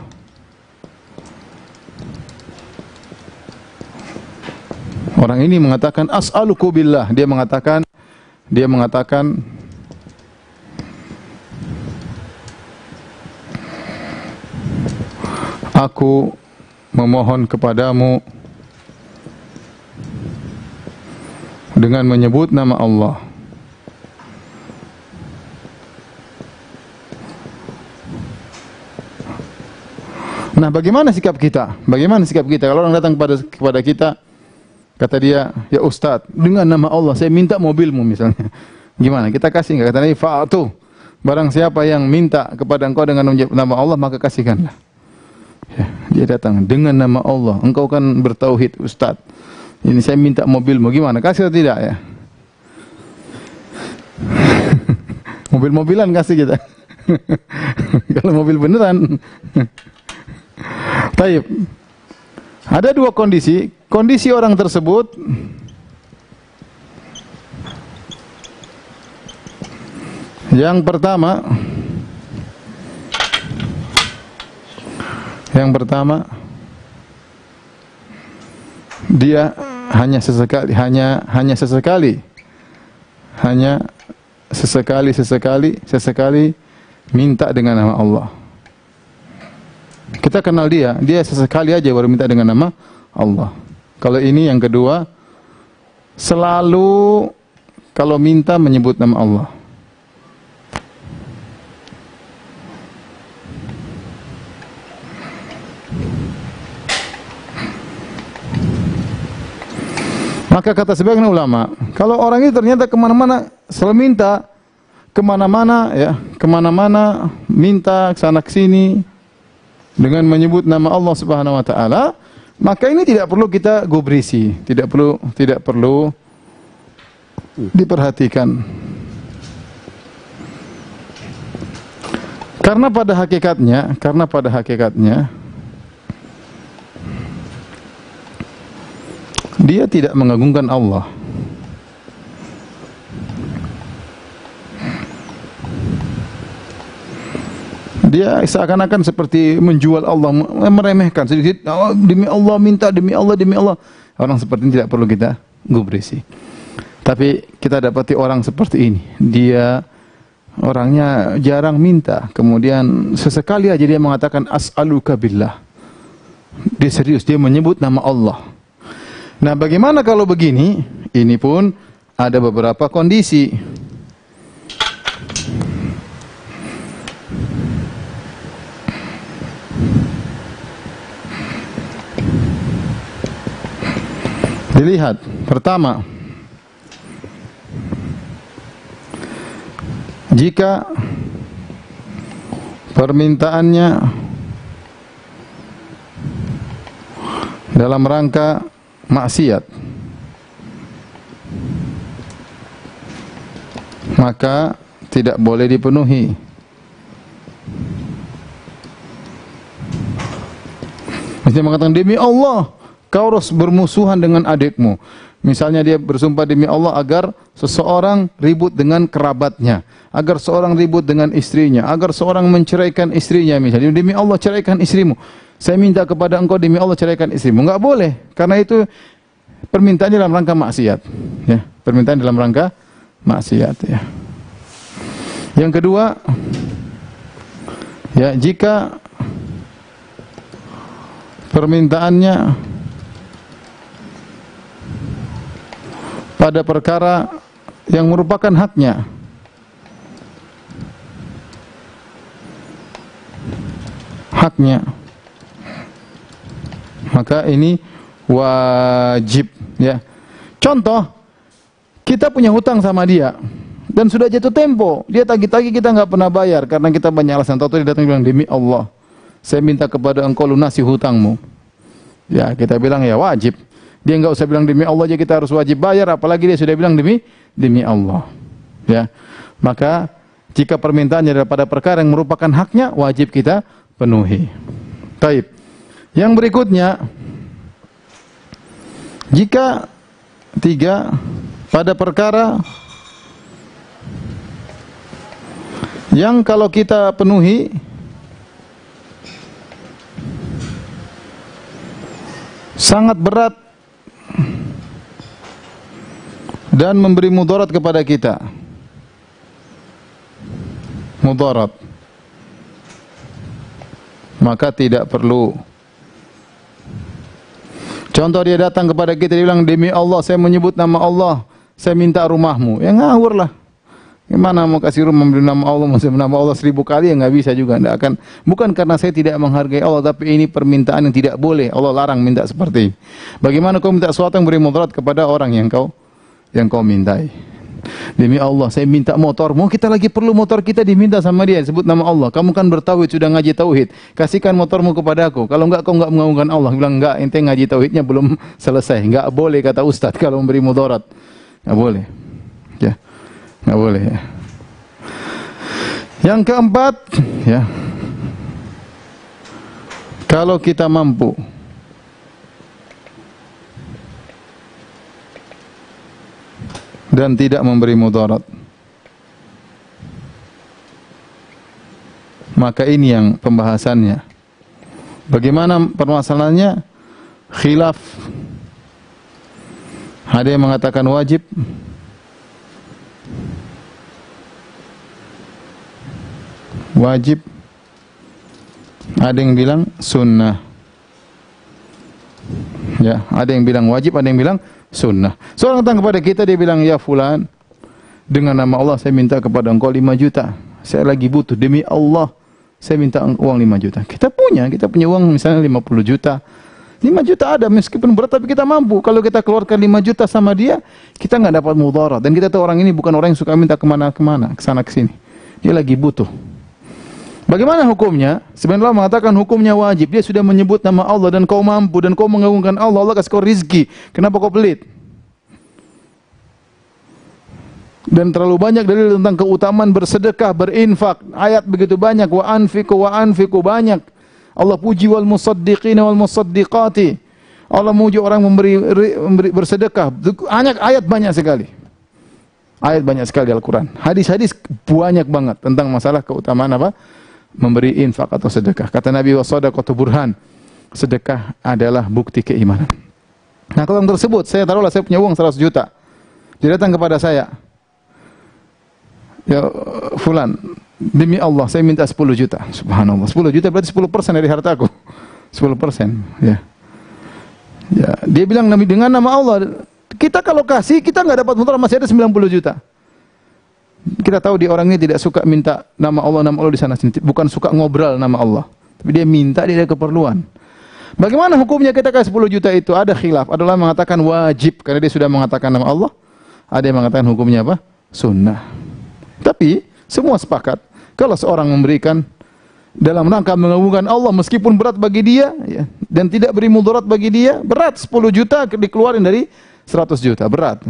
Orang ini mengatakan as'aluku billah, dia mengatakan aku memohon kepadamu dengan menyebut nama Allah. Nah, bagaimana sikap kita? Kalau orang datang kepada kita, kata dia, ya Ustaz, dengan nama Allah saya minta mobilmu misalnya. Gimana? Kita kasih enggak? Kata Nabi, fa'atu, barang siapa yang minta kepada engkau dengan nama Allah, maka kasihkanlah. Ya, dia datang dengan nama Allah. Engkau kan bertauhid, Ustaz. Ini saya minta mobilmu, gimana? Kasih atau tidak, ya? Mobil-mobilan kasih kita. Kalau mobil beneran. Taib. Ada dua kondisi. Kondisi orang tersebut yang pertama dia hanya sesekali minta dengan nama Allah. Kita kenal dia sesekali aja baru minta dengan nama Allah. Kalau ini yang kedua, selalu kalau minta menyebut nama Allah. Maka kata sebagian ulama, kalau orang itu ternyata kemana-mana selalu minta, kemana-mana ya, kemana-mana minta kesana kesini dengan menyebut nama Allah Subhanahu Wa Taala, maka ini tidak perlu kita gubrisi, tidak perlu diperhatikan. Karena pada hakikatnya dia tidak mengagungkan Allah. Dia seakan-akan seperti menjual Allah, meremehkan sedikit. Oh, demi Allah minta, demi Allah, demi Allah. Orang seperti ini tidak perlu kita gubrisi. Tapi kita dapati orang seperti ini, dia orangnya jarang minta, kemudian sesekali aja dia mengatakan as'aluka billah. Dia serius, dia menyebut nama Allah. Nah, bagaimana kalau begini? Ini pun ada beberapa kondisi. Dilihat, pertama, jika permintaannya dalam rangka maksiat, maka tidak boleh dipenuhi. Misalnya mengatakan demi Allah kau harus bermusuhan dengan adikmu. Misalnya dia bersumpah demi Allah agar seseorang ribut dengan kerabatnya, agar seorang ribut dengan istrinya, agar seorang menceraikan istrinya. Misalnya demi Allah ceraikan istrimu. Saya minta kepada engkau demi Allah ceraikan istrimu. Enggak boleh, karena itu permintaan dalam rangka maksiat. Ya, permintaan dalam rangka maksiat. Ya. Yang kedua, ya jika permintaannya pada perkara yang merupakan haknya, maka ini wajib, ya. Contoh, kita punya hutang sama dia dan sudah jatuh tempo, dia tagih-tagih, kita nggak pernah bayar karena kita banyak alasan. Tahu-tahu dia datang bilang demi Allah saya minta kepada engkau lunasi hutangmu. Ya, kita bilang ya wajib. Dia nggak usah bilang demi Allah aja kita harus wajib bayar, apalagi dia sudah bilang demi Allah. Ya, maka jika permintaannya daripada perkara yang merupakan haknya, wajib kita penuhi. Taib. Yang berikutnya, jika tiga, pada perkara yang kalau kita penuhi sangat berat dan memberi mudarat kepada kita, mudarat, maka tidak perlu. Contoh, dia datang kepada kita, dia bilang demi Allah saya menyebut nama Allah, saya minta rumahmu. Ya ngawur lah. Gimana mau kasih rumah memberi nama Allah, mau nama Allah 1000 kali, ya nggak bisa juga, nggak akan. Bukan karena saya tidak menghargai Allah, tapi ini permintaan yang tidak boleh. Allah larang minta seperti ini. Bagaimana kau minta sesuatu yang beri mudarat kepada orang yang kau mintai? Demi Allah saya minta motormu, kita lagi perlu motor kita diminta sama dia, sebut nama Allah. Kamu kan bertauhid, sudah ngaji tauhid, kasihkan motormu kepada aku. Kalau enggak kau enggak mengagungkan Allah. Bilang enggak, ente ngaji tauhidnya belum selesai. Enggak boleh kata ustaz kalau memberi mudarat. Enggak boleh. Ya. Enggak boleh ya. Yang keempat, ya. Kalau kita mampu dan tidak memberi mudarat, maka ini yang pembahasannya. Bagaimana permasalahannya? Khilaf. Ada yang mengatakan wajib, wajib, ada yang bilang sunnah. Ya, ada yang bilang wajib, ada yang bilang sunnah. Seorang datang kepada kita, dia bilang, ya fulan, dengan nama Allah saya minta kepada engkau 5 juta. Saya lagi butuh, demi Allah saya minta uang 5 juta. Kita punya uang misalnya 50 juta. 5 juta ada meskipun berat tapi kita mampu. Kalau kita keluarkan 5 juta sama dia, kita nggak dapat mudarat. Dan kita tahu orang ini bukan orang yang suka minta kemana-kemana, kesana kesini. Dia lagi butuh. Bagaimana hukumnya? Sebenarnya Allah mengatakan hukumnya wajib. Dia sudah menyebut nama Allah dan kau mampu dan kau mengagungkan Allah. Allah kasih kau rizki. Kenapa kau pelit? Dan terlalu banyak dalil tentang keutamaan bersedekah, berinfak. Ayat begitu banyak. Wa anfiku banyak. Allah puji wal musaddiqina wal musaddiqati. Allah memuji orang memberi bersedekah. Ayat banyak sekali. Ayat banyak sekali di Al-Quran. Hadis-hadis banyak banget tentang masalah keutamaan apa? Memberi infak atau sedekah. Kata Nabi wassadaqatu burhan. Sedekah adalah bukti keimanan. Nah, kalau orang tersebut, saya taruhlah saya punya uang 100 juta. Dia datang kepada saya. Ya fulan, demi Allah saya minta 10 juta. Subhanallah. 10 juta berarti 10% dari hartaku. 10%, ya. Ya, dia bilang dengan nama Allah. Kita kalau kasih, kita nggak dapat mudarat, masih ada 90 juta. Kita tahu dia orang ini tidak suka minta nama Allah di sana sini, bukan suka ngobrol nama Allah. Tapi dia minta, dia ada keperluan. Bagaimana hukumnya kita kasih 10 juta itu? Ada khilaf. Ada yang mengatakan wajib karena dia sudah mengatakan nama Allah. Ada yang mengatakan hukumnya apa? Sunnah. Tapi semua sepakat kalau seorang memberikan dalam rangka mengagungkan Allah meskipun berat bagi dia ya, dan tidak beri mudarat bagi dia, berat 10 juta dikeluarin dari 100 juta, berat.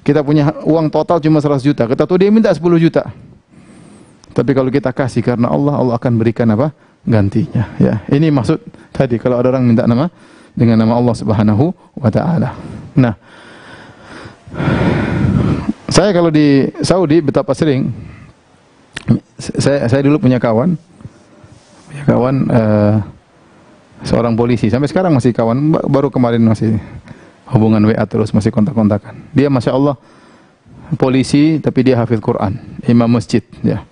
Kita punya uang total cuma 100 juta. Kita tahu dia minta 10 juta. Tapi kalau kita kasih karena Allah, Allah akan berikan apa? Gantinya, ya. Ini maksud tadi kalau ada orang minta nama dengan nama Allah Subhanahu wa taala. Nah, saya kalau di Saudi betapa sering saya dulu punya kawan seorang polisi, sampai sekarang masih kawan, baru kemarin masih hubungan WA terus, masih kontak-kontakan. Dia Masya Allah polisi tapi dia hafidh Quran, imam masjid, ya.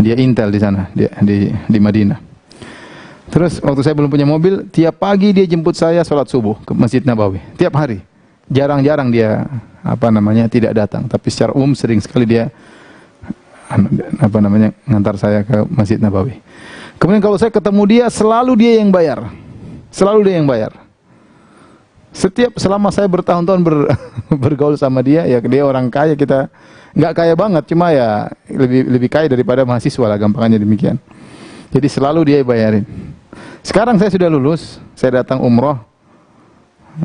Dia intel di sana, dia di Madinah. Terus waktu saya belum punya mobil, tiap pagi dia jemput saya sholat subuh ke Masjid Nabawi, tiap hari. Jarang-jarang dia tidak datang, tapi secara umum sering sekali dia ngantar saya ke Masjid Nabawi. Kemudian kalau saya ketemu dia, selalu dia yang bayar. Selalu dia yang bayar. Selama saya bertahun-tahun bergaul sama dia, ya dia orang kaya, kita nggak kaya banget, cuma ya lebih kaya daripada mahasiswa lah, gampangannya demikian. Jadi selalu dia bayarin. Sekarang saya sudah lulus, saya datang umroh,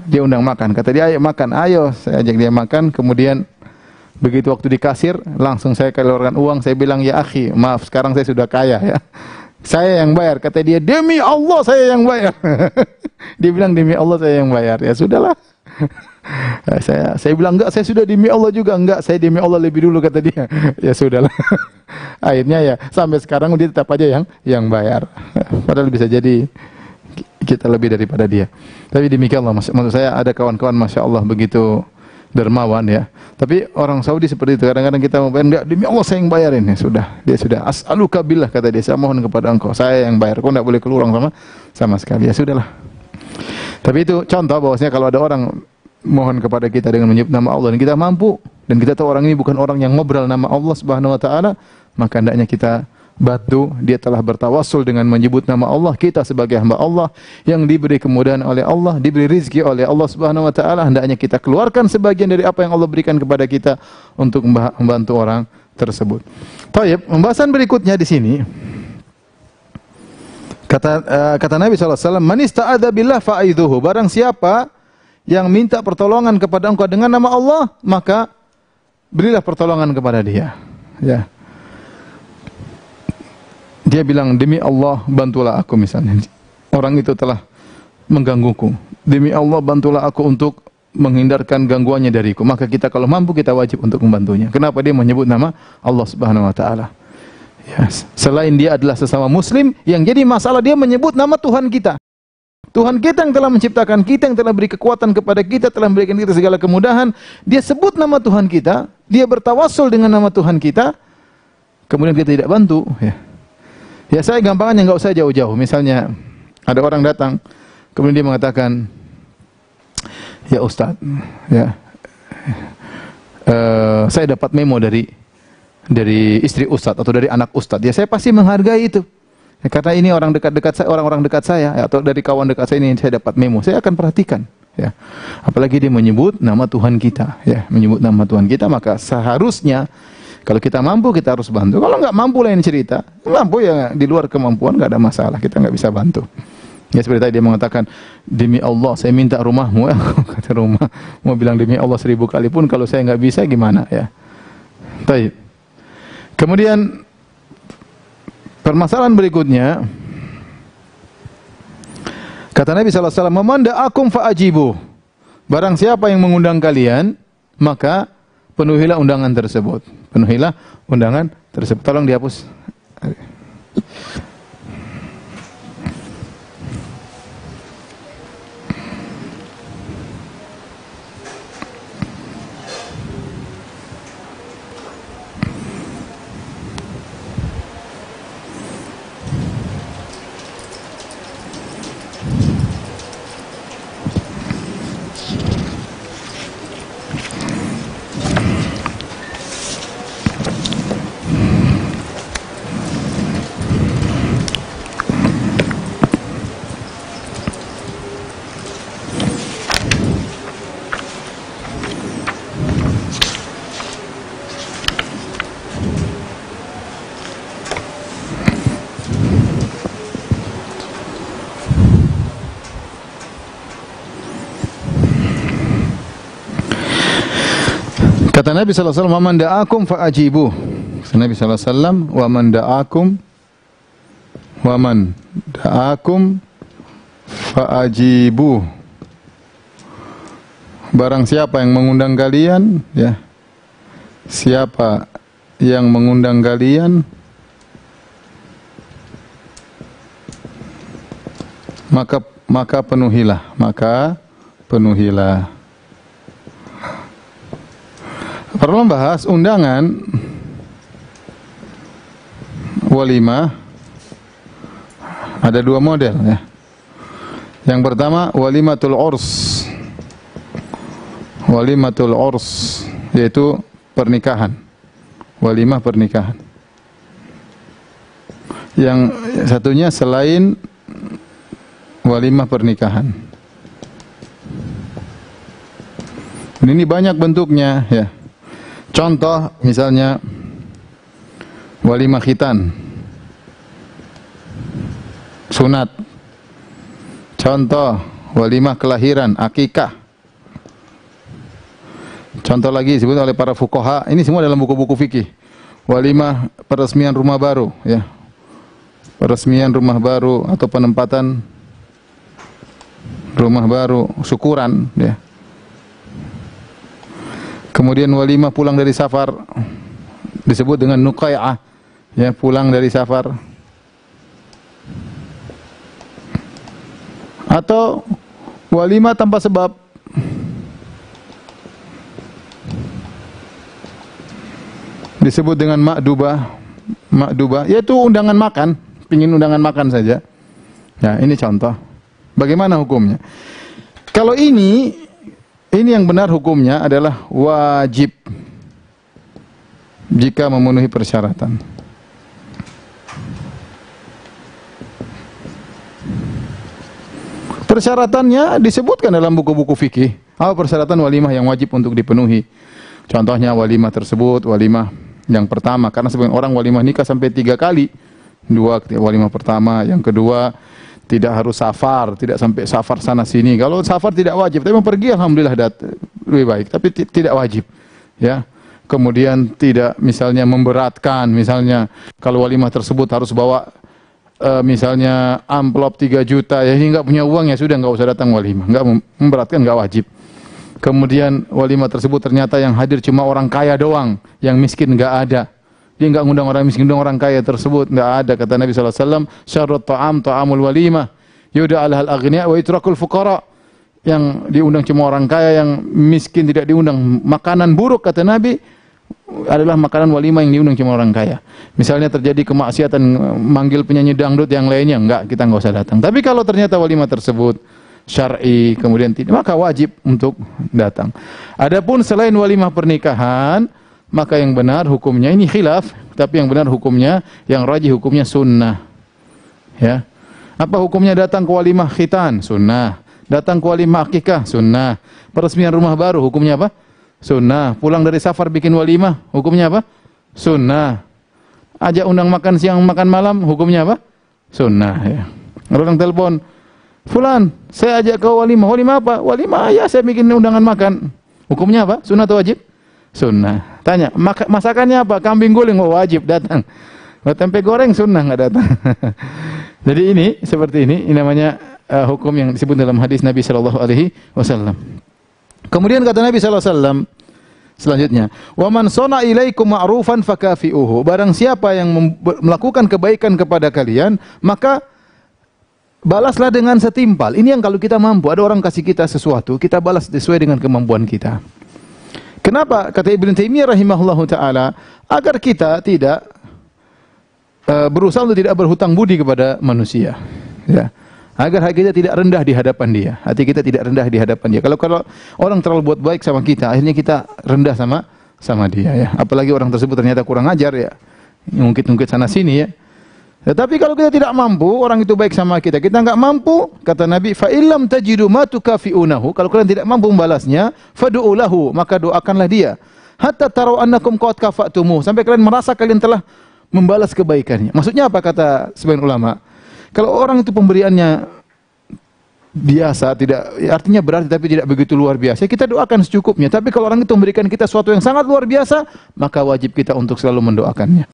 dia undang makan, kata dia ayo makan, ayo, saya ajak dia makan. Kemudian begitu waktu di kasir, langsung saya keluarkan uang, saya bilang ya akhi, maaf sekarang saya sudah kaya ya. Saya yang bayar, kata dia, demi Allah saya yang bayar. Dia bilang demi Allah saya yang bayar. Ya sudahlah. Saya bilang enggak, saya sudah demi Allah juga. Enggak, saya demi Allah lebih dulu, kata dia. Ya sudahlah. Akhirnya ya sampai sekarang dia tetap aja yang bayar. Padahal bisa jadi kita lebih daripada dia. Tapi demikianlah, maksud saya ada kawan-kawan Masya Allah begitu dermawan ya. Tapi orang Saudi seperti itu, kadang-kadang kita mau bayar, enggak, demi Allah saya yang bayarin. Ya sudah, dia sudah as'aluka billah, kata dia, saya mohon kepada engkau, saya yang bayar, kau enggak boleh keluar sama sekali. Ya sudahlah. Tapi itu contoh bahwasanya kalau ada orang mohon kepada kita dengan menyebut nama Allah dan kita mampu, dan kita tahu orang ini bukan orang yang ngobrol nama Allah Subhanahu wa taala, maka hendaknya kita bantu. Dia telah bertawassul dengan menyebut nama Allah. Kita sebagai hamba Allah yang diberi kemudahan oleh Allah, diberi rizki oleh Allah Subhanahu wa taala, hendaknya kita keluarkan sebagian dari apa yang Allah berikan kepada kita untuk membantu orang tersebut. Baik, pembahasan berikutnya di sini kata Nabi SAW, man ista'adza billah fa'idhuhu, barang siapa yang minta pertolongan kepada engkau dengan nama Allah, maka berilah pertolongan kepada dia. Ya. Dia bilang, demi Allah bantulah aku misalnya. Orang itu telah menggangguku. Demi Allah bantulah aku untuk menghindarkan gangguannya dariku. Maka kita kalau mampu kita wajib untuk membantunya. Kenapa dia menyebut nama Allah Subhanahu wa taala? Yes. Selain dia adalah sesama muslim, yang jadi masalah dia menyebut nama Tuhan kita. Tuhan kita yang telah menciptakan kita, yang telah beri kekuatan kepada kita, telah memberikan kita segala kemudahan. Dia sebut nama Tuhan kita, dia bertawassul dengan nama Tuhan kita, kemudian kita tidak bantu, ya. Ya saya gampangannya nggak usah jauh-jauh. Misalnya ada orang datang, kemudian dia mengatakan, ya Ustaz, ya, saya dapat memo dari istri Ustaz atau dari anak Ustaz. Ya saya pasti menghargai itu. Ya, karena ini orang dekat-dekat saya, orang-orang dekat saya, ya, atau dari kawan dekat saya ini saya dapat memo. Saya akan perhatikan. Ya, apalagi dia menyebut nama Tuhan kita, ya, menyebut nama Tuhan kita, maka seharusnya kalau kita mampu kita harus bantu. Kalau nggak mampu lain cerita, mampu ya di luar kemampuan nggak ada masalah, kita nggak bisa bantu. Ya seperti tadi dia mengatakan, demi Allah saya minta rumahmu. Kata rumah, mau bilang demi Allah 1000 kali pun kalau saya nggak bisa gimana ya. Baik. Kemudian permasalahan berikutnya, kata Nabi SAW, "Man da'akum fa'ajibu." Barang siapa yang mengundang kalian, maka penuhilah undangan tersebut. Penuhilah undangan tersebut. Tolong dihapus. Kata Nabi SAW, "Wa man da'akum fa'ajibu." Kata Nabi SAW, "Wa man da'akum fa'ajibu." Barang siapa yang mengundang kalian, ya. Siapa yang mengundang kalian, maka penuhilah, Perlu membahas undangan walimah ada 2 model ya. Yang pertama walimatul urs. Walimatul urs yaitu pernikahan. Walimah pernikahan. Yang satunya selain walimah pernikahan. Ini banyak bentuknya ya. Contoh misalnya walimah khitan, sunat. Contoh walimah kelahiran, akikah. Contoh lagi disebut oleh para fuqaha, ini semua dalam buku-buku fikih. Walimah peresmian rumah baru ya. Peresmian rumah baru atau penempatan rumah baru, syukuran ya. Kemudian walimah pulang dari safar disebut dengan nuqai'ah, ya, pulang dari safar. Atau walimah tanpa sebab. Disebut dengan ma'dubah. Ma'dubah yaitu undangan makan, pingin undangan makan saja. Ya, ini contoh. Bagaimana hukumnya? Kalau ini yang benar hukumnya adalah wajib jika memenuhi persyaratan. Persyaratannya disebutkan dalam buku-buku fikih. Apa persyaratan walimah yang wajib untuk dipenuhi? Contohnya walimah tersebut, walimah yang pertama, karena sebagian orang walimah nikah sampai 3 kali. 2 walimah pertama, yang kedua tidak harus safar, tidak sampai safar sana sini. Kalau safar tidak wajib, tapi mau pergi alhamdulillah lebih baik, tapi tidak wajib. Ya. Kemudian tidak misalnya memberatkan, misalnya kalau walimah tersebut harus bawa misalnya amplop 3 juta, ya ini enggak punya uang ya sudah enggak usah datang walimah. Enggak memberatkan, enggak wajib. Kemudian walimah tersebut ternyata yang hadir cuma orang kaya doang, yang miskin enggak ada. Dia enggak ngundang orang miskin, ngundang orang kaya tersebut enggak ada. Kata Nabi sallallahu alaihi wasallam, "Syarrut ta'am ta'amul walimah, yud'a alhal aghniya wa yutrakul fuqara." Yang diundang cuma orang kaya, yang miskin tidak diundang. Makanan buruk kata Nabi, adalah makanan walimah yang diundang cuma orang kaya. Misalnya terjadi kemaksiatan manggil penyanyi dangdut yang lainnya, enggak, kita enggak usah datang. Tapi kalau ternyata walimah tersebut syar'i kemudian tidak, maka wajib untuk datang. Adapun selain walimah pernikahan, maka yang benar hukumnya ini khilaf, tapi yang benar hukumnya, yang rajih hukumnya sunnah. Ya. Apa hukumnya datang ke walimah khitan? Sunnah. Datang ke walimah akikah? Sunnah. Peresmian rumah baru hukumnya apa? Sunnah. Pulang dari safar bikin walimah, hukumnya apa? Sunnah. Ajak undang makan siang, makan malam, hukumnya apa? Sunnah. Ya. Orang telepon, fulan, saya ajak ke walimah. Walimah apa? Walimah ya, saya bikin undangan makan. Hukumnya apa? Sunnah atau wajib? Sunnah. Tanya, masakannya apa? Kambing guling, oh, wajib datang. Tempe goreng sunnah, nggak datang. Jadi ini seperti ini namanya hukum yang disebut dalam hadis Nabi Shallallahu Alaihi Wasallam. Kemudian kata Nabi Shallallahu Alaihi Wasallam selanjutnya, wa man sona ilaikum ma'rufan fakafi'uhu. Barang siapa yang melakukan kebaikan kepada kalian, maka balaslah dengan setimpal. Ini yang kalau kita mampu, ada orang kasih kita sesuatu, kita balas sesuai dengan kemampuan kita. Kenapa? Kata Ibnu Taimiyah rahimahullahu taala, agar kita tidak berusaha untuk tidak berhutang budi kepada manusia. Ya. Agar hati kita tidak rendah di hadapan dia. Hati kita tidak rendah di hadapan dia. Kalau orang terlalu buat baik sama kita, akhirnya kita rendah sama dia ya. Apalagi orang tersebut ternyata kurang ajar ya. Ngungkit-ngungkit sana sini ya. Tetapi kalau kita tidak mampu, orang itu baik sama kita, kita enggak mampu, kata Nabi, fa illam tajidu ma tukafi'unahu, kalau kalian tidak mampu membalasnya, fad'u lahu, maka doakanlah dia. Hatta taru annakum qad kafa'tumu, sampai kalian merasa kalian telah membalas kebaikannya. Maksudnya apa kata sebagian ulama? Kalau orang itu pemberiannya biasa, tidak artinya berarti tapi tidak begitu luar biasa, kita doakan secukupnya. Tapi kalau orang itu memberikan kita sesuatu yang sangat luar biasa, maka wajib kita untuk selalu mendoakannya.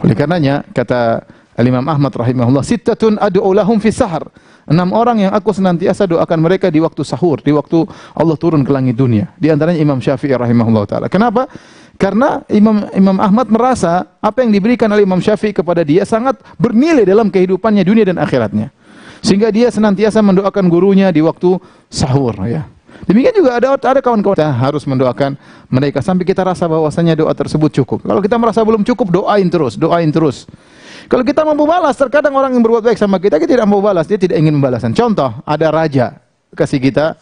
Oleh karenanya kata Al-Imam Ahmad rahimahullah, sittatun ad'u lahum fi sahar. 6 orang yang aku senantiasa doakan mereka di waktu sahur, di waktu Allah turun ke langit dunia. Di antaranya Imam Syafi'i rahimahullah taala. Kenapa? Karena Imam Ahmad merasa apa yang diberikan oleh Imam Syafi'i kepada dia sangat bernilai dalam kehidupannya dunia dan akhiratnya. Sehingga dia senantiasa mendoakan gurunya di waktu sahur ya. Demikian juga ada kawan-kawan kita harus mendoakan mereka sampai kita rasa bahwasanya doa tersebut cukup. Kalau kita merasa belum cukup, doain terus. Kalau kita mampu balas, terkadang orang yang berbuat baik sama kita tidak mau balas, dia tidak ingin membalasan. Contoh, ada raja kasih kita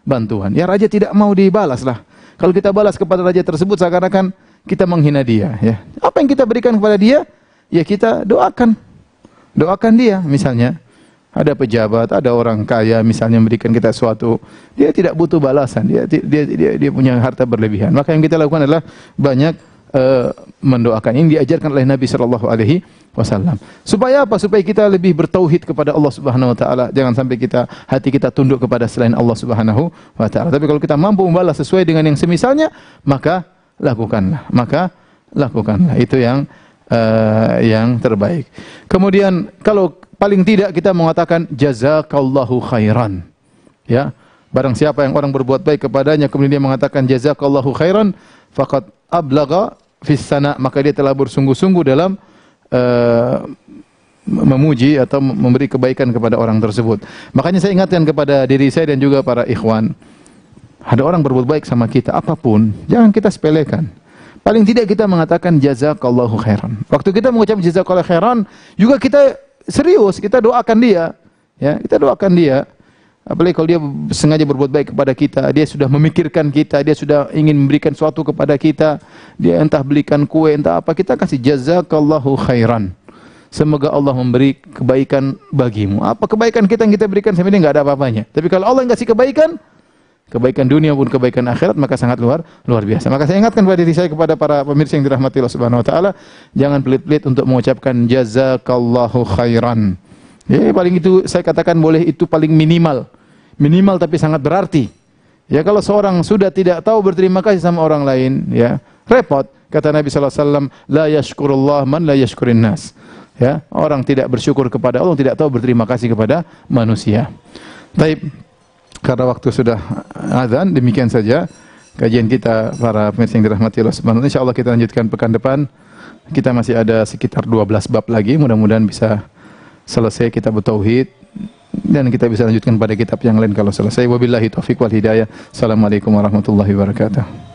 bantuan. Ya raja tidak mau dibalas lah. Kalau kita balas kepada raja tersebut seakan-akan kita menghina dia ya. Apa yang kita berikan kepada dia? Ya kita doakan. Doakan dia misalnya. Ada pejabat, ada orang kaya misalnya memberikan kita sesuatu, dia tidak butuh balasan, dia punya harta berlebihan. Maka yang kita lakukan adalah banyak mendoakan. Ini diajarkan oleh Nabi sallallahu alaihi wasallam. Supaya apa? Supaya kita lebih bertauhid kepada Allah Subhanahu wa taala. Jangan sampai hati kita tunduk kepada selain Allah Subhanahu wa taala. Tapi kalau kita mampu membalas sesuai dengan yang semisalnya, maka lakukanlah. Itu yang terbaik. Kemudian kalau paling tidak kita mengatakan jazakallahu khairan. Ya. Barang siapa yang orang berbuat baik kepadanya kemudian dia mengatakan jazakallahu khairan, faqad ablagha fis sana, maka dia telah bersungguh-sungguh dalam memuji atau memberi kebaikan kepada orang tersebut. Makanya saya ingatkan kepada diri saya dan juga para ikhwan, ada orang berbuat baik sama kita apapun, jangan kita sepelekan. Paling tidak kita mengatakan jazakallahu khairan. Waktu kita mengucap jazakallahu khairan, juga kita serius, kita doakan dia. Ya, kita doakan dia. Apalagi kalau dia sengaja berbuat baik kepada kita, dia sudah memikirkan kita, dia sudah ingin memberikan sesuatu kepada kita, dia entah belikan kue, entah apa, kita kasih jazakallahu khairan. Semoga Allah memberi kebaikan bagimu. Apa kebaikan kita yang kita berikan sebenarnya enggak ada apa-apanya. Tapi kalau Allah yang kasih kebaikan dunia pun kebaikan akhirat, maka sangat luar biasa. Maka saya ingatkan kepada diri saya, kepada para pemirsa yang dirahmati Allah Subhanahu wa taala, jangan pelit-pelit untuk mengucapkan jazakallahu khairan. Ya, paling itu saya katakan boleh itu paling minimal tapi sangat berarti. Ya, kalau seorang sudah tidak tahu berterima kasih sama orang lain, ya, repot. Kata Nabi sallallahu alaihi wasallam, la yashkurullah man la yashkurin nas. Ya, orang tidak bersyukur kepada Allah, tidak tahu berterima kasih kepada manusia. Baik, karena waktu sudah azan, demikian saja kajian kita para pemirsa yang dirahmati Allah Subhanahu wa taala. Insyaallah kita lanjutkan pekan depan. Kita masih ada sekitar 12 bab lagi, mudah-mudahan bisa selesai kitab tauhid dan kita bisa lanjutkan pada kitab yang lain kalau selesai. Wabillahi taufiq wal hidayah. Assalamualaikum warahmatullahi wabarakatuh.